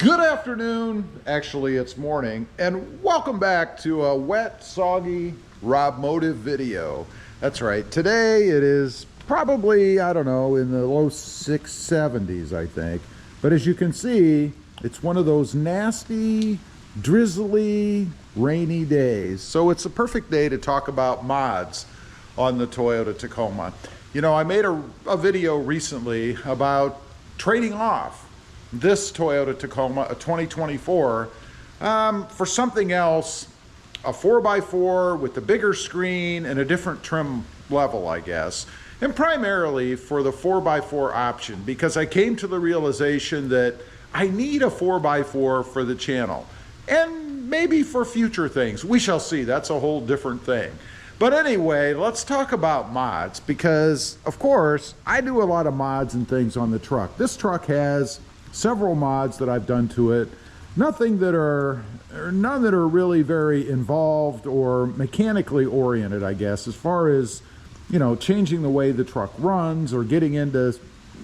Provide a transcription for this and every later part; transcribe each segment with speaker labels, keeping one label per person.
Speaker 1: Good afternoon, actually it's morning, and welcome back to a wet, soggy RobMotive video. That's right, today it is probably, I don't know, in the low 670s, I think. But as you can see, it's one of those nasty, drizzly, rainy days. So it's a perfect day to talk about mods on the Toyota Tacoma. You know, I made a video recently about trading off this Toyota Tacoma, a 2024, for something else, a 4x4 with a bigger screen and a different trim level, I guess. And primarily for the 4x4 option, because I came to the realization that I need a 4x4 for the channel. And maybe for future things. We shall see. That's a whole different thing. But anyway, let's talk about mods, because, of course, I do a lot of mods and things on the truck. This truck has several mods that I've done to it. None that are really very involved or mechanically oriented, I guess, as far as, you know, changing the way the truck runs or getting into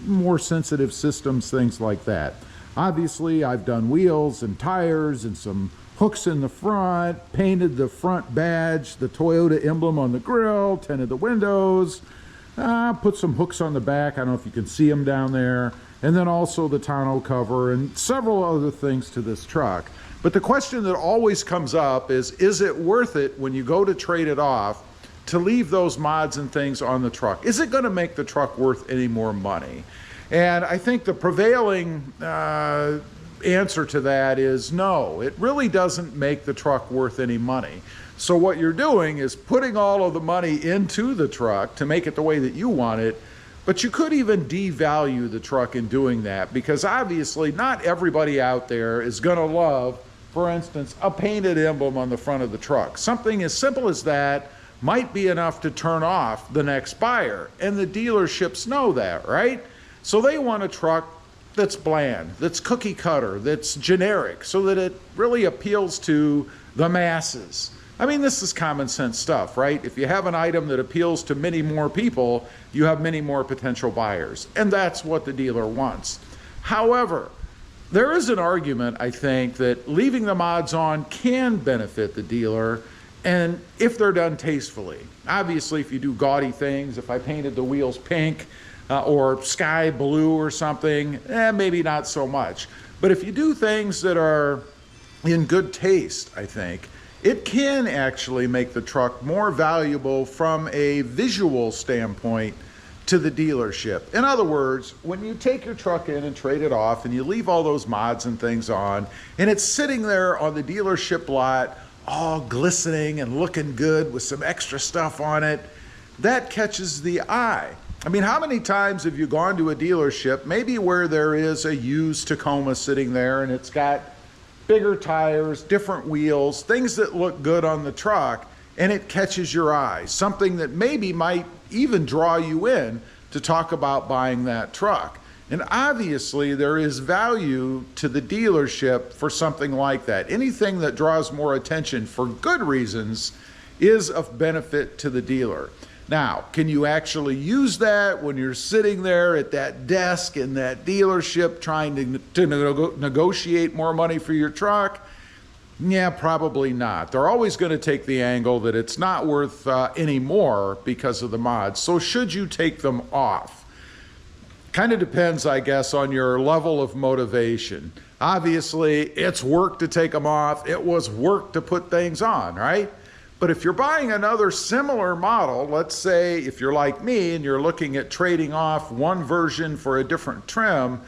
Speaker 1: more sensitive systems, things like that. Obviously, I've done wheels and tires and some hooks in the front, painted the front badge, the Toyota emblem on the grill, tinted the windows, put some hooks on the back. I don't know if you can see them down there. And then also the tonneau cover and several other things to this truck. But the question that always comes up is it worth it when you go to trade it off to leave those mods and things on the truck? Is it going to make the truck worth any more money? And I think the prevailing answer to that is no, it really doesn't make the truck worth any money. So what you're doing is putting all of the money into the truck to make it the way that you want it. But you could even devalue the truck in doing that, because obviously not everybody out there is going to love, for instance, a painted emblem on the front of the truck. Something as simple as that might be enough to turn off the next buyer, and the dealerships know that, right? So they want a truck that's bland, that's cookie cutter, that's generic, so that it really appeals to the masses. I mean, this is common sense stuff, right? If you have an item that appeals to many more people, you have many more potential buyers. And that's what the dealer wants. However, there is an argument, I think, that leaving the mods on can benefit the dealer, and if they're done tastefully. Obviously, if you do gaudy things, if I painted the wheels pink or sky blue or something, maybe not so much. But if you do things that are in good taste, I think, it can actually make the truck more valuable from a visual standpoint to the dealership. In other words, when you take your truck in and trade it off and you leave all those mods and things on, and it's sitting there on the dealership lot all glistening and looking good with some extra stuff on it, that catches the eye. I mean, how many times have you gone to a dealership, maybe where there is a used Tacoma sitting there and it's got bigger tires, different wheels, things that look good on the truck, and it catches your eye, something that maybe might even draw you in to talk about buying that truck. And obviously there is value to the dealership for something like that. Anything that draws more attention for good reasons is of benefit to the dealer. Now, can you actually use that when you're sitting there at that desk in that dealership trying to negotiate more money for your truck? Yeah, probably not. They're always going to take the angle that it's not worth any more because of the mods. So should you take them off? Kind of depends, I guess, on your level of motivation. Obviously, it's work to take them off. It was work to put things on, right? But if you're buying another similar model, let's say if you're like me and you're looking at trading off one version for a different trim,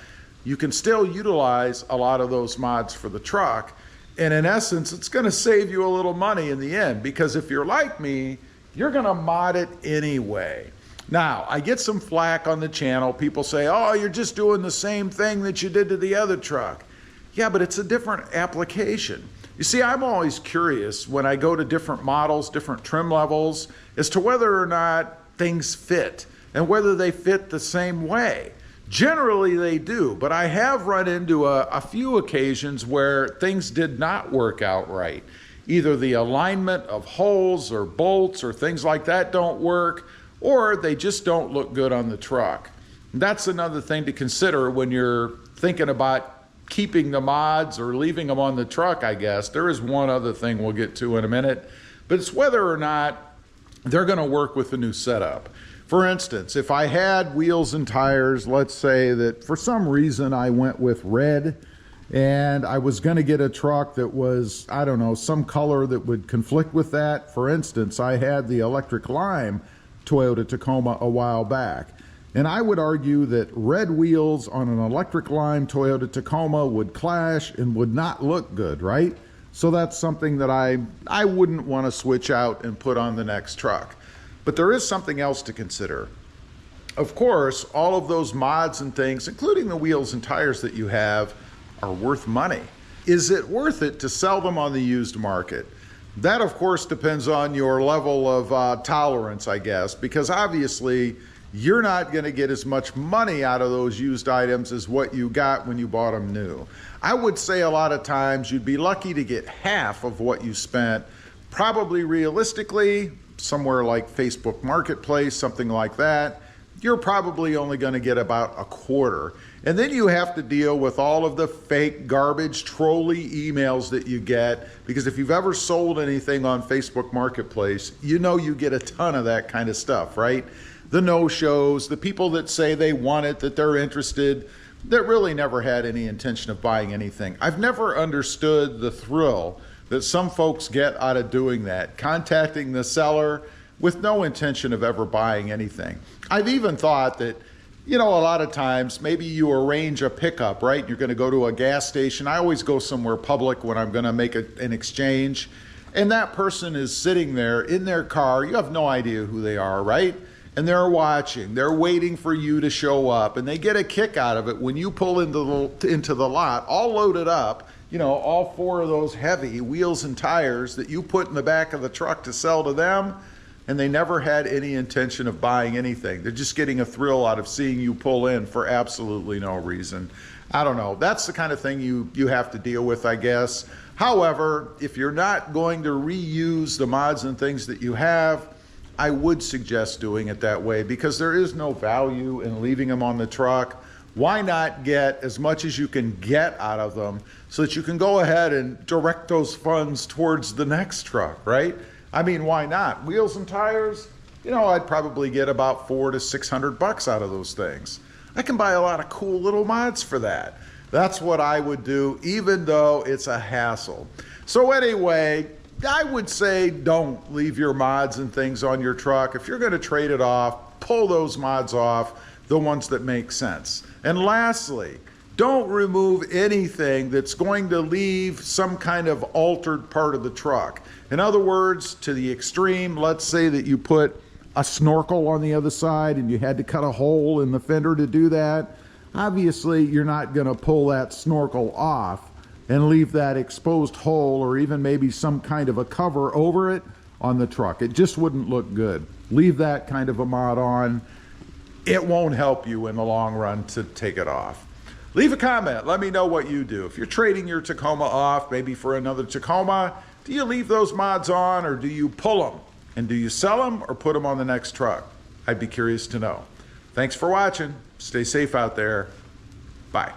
Speaker 1: you can still utilize a lot of those mods for the truck. And in essence, it's going to save you a little money in the end, because if you're like me, you're going to mod it anyway. Now, I get some flack on the channel. People say, oh, you're just doing the same thing that you did to the other truck. Yeah, but it's a different application. You see, I'm always curious when I go to different models, different trim levels, as to whether or not things fit and whether they fit the same way. Generally they do, but I have run into a few occasions where things did not work out right. Either the alignment of holes or bolts or things like that don't work, or they just don't look good on the truck. That's another thing to consider when you're thinking about keeping the mods or leaving them on the truck, I guess. There is one other thing we'll get to in a minute, but it's whether or not they're going to work with the new setup. For instance, if I had wheels and tires, let's say that for some reason I went with red and I was going to get a truck that was, I don't know, some color that would conflict with that. For instance, I had the electric lime Toyota Tacoma a while back. And I would argue that red wheels on an electric lime Toyota Tacoma would clash and would not look good, right? So that's something that I wouldn't want to switch out and put on the next truck. But there is something else to consider. Of course, all of those mods and things, including the wheels and tires that you have, are worth money. Is it worth it to sell them on the used market? That, of course, depends on your level of tolerance, I guess, because obviously you're not going to get as much money out of those used items as what you got when you bought them new. I would say a lot of times you'd be lucky to get half of what you spent. Probably realistically, somewhere like Facebook Marketplace, something like that, you're probably only going to get about a quarter. And then you have to deal with all of the fake garbage trolley emails that you get, because if you've ever sold anything on Facebook Marketplace, you know you get a ton of that kind of stuff, right? The no-shows, the people that say they want it, that they're interested, that really never had any intention of buying anything. I've never understood the thrill that some folks get out of doing that, contacting the seller with no intention of ever buying anything. I've even thought that, you know, a lot of times maybe you arrange a pickup, right? You're going to go to a gas station. I always go somewhere public when I'm going to make an exchange, and that person is sitting there in their car. You have no idea who they are, right? And they're watching, they're waiting for you to show up, and they get a kick out of it when you pull into the lot, all loaded up, you know, all four of those heavy wheels and tires that you put in the back of the truck to sell to them, and they never had any intention of buying anything. They're just getting a thrill out of seeing you pull in for absolutely no reason. I don't know. That's the kind of thing you have to deal with, I guess. However, if you're not going to reuse the mods and things that you have, I would suggest doing it that way, because there is no value in leaving them on the truck. Why not get as much as you can get out of them so that you can go ahead and direct those funds towards the next truck, right? I mean, why not? Wheels and tires, you know, I'd probably get about $400 to $600 out of those things. I can buy a lot of cool little mods for that. That's what I would do, even though it's a hassle. So anyway, I would say don't leave your mods and things on your truck. If you're going to trade it off, pull those mods off, the ones that make sense. And lastly, don't remove anything that's going to leave some kind of altered part of the truck. In other words, to the extreme, let's say that you put a snorkel on the other side and you had to cut a hole in the fender to do that. Obviously, you're not going to pull that snorkel off and leave that exposed hole or even maybe some kind of a cover over it on the truck. It just wouldn't look good. Leave that kind of a mod on. It won't help you in the long run to take it off. Leave a comment. Let me know what you do. If you're trading your Tacoma off, maybe for another Tacoma, do you leave those mods on or do you pull them? And do you sell them or put them on the next truck? I'd be curious to know. Thanks for watching. Stay safe out there. Bye.